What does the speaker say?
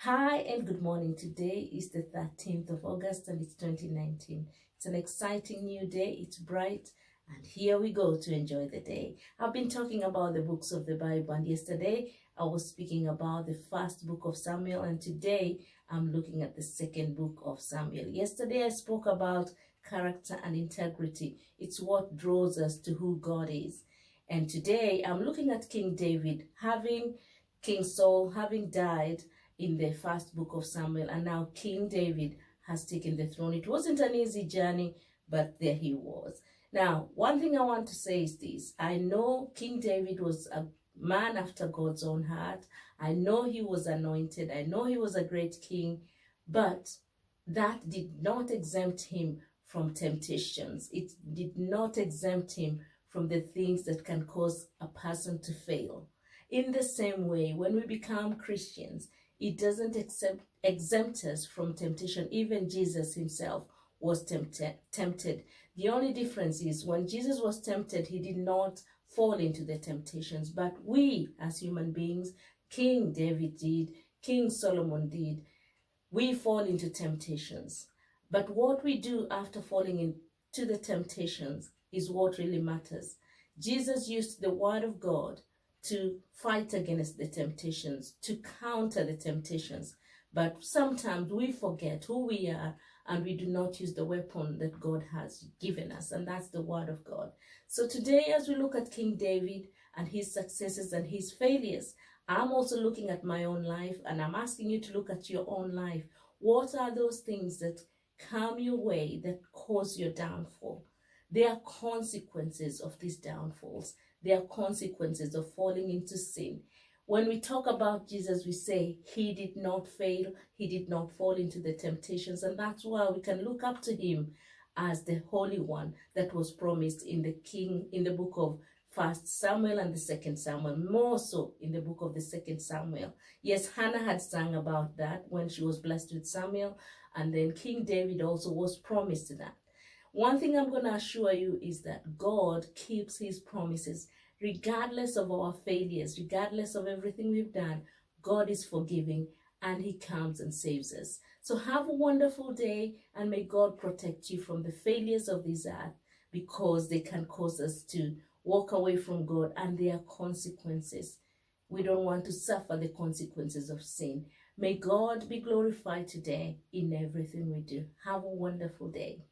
Hi and good morning. Today is the 13th of August and it's 2019. It's an exciting new day. It's bright and here we go to enjoy the day. I've been talking about the books of the Bible, and yesterday I was speaking about the first book of Samuel, and today I'm looking at the second book of Samuel. Yesterday I spoke about character and integrity. It's what draws us to who God is. And today I'm looking at King David, having King Saul having died in the first book of Samuel, and now King David has taken the throne. It wasn't an easy journey, but there he was. Now, one thing I want to say is this. I know King David was a man after God's own heart. I know he was anointed. I know he was a great king, but that did not exempt him from temptations. It did not exempt him from the things that can cause a person to fail. In the same way, when we become Christians, it doesn't exempt us from temptation. Even Jesus himself was tempted. The only difference is when Jesus was tempted, he did not fall into the temptations. But we, as human beings, King David did, King Solomon did, we fall into temptations. But what we do after falling into the temptations is what really matters. Jesus used the word of God to fight against the temptations, to counter the temptations. But sometimes we forget who we are and we do not use the weapon that God has given us, and that's the word of God. So today, as we look at King David and his successes and his failures, I'm also looking at my own life, and I'm asking you to look at your own life. What are those things that come your way that cause your downfall? There are consequences of these downfalls. There are consequences of falling into sin. When we talk about Jesus, we say he did not fail, he did not fall into the temptations, and that's why we can look up to him as the Holy One that was promised in the book of First Samuel and the Second Samuel, more so in the book of the Second Samuel. Yes, Hannah had sung about that when she was blessed with Samuel, and then King David also was promised that. One thing I'm going to assure you is that God keeps his promises. Regardless of our failures, regardless of everything we've done, God is forgiving and he comes and saves us. So have a wonderful day, and may God protect you from the failures of this earth, because they can cause us to walk away from God, and there are consequences. We don't want to suffer the consequences of sin. May God be glorified today in everything we do. Have a wonderful day.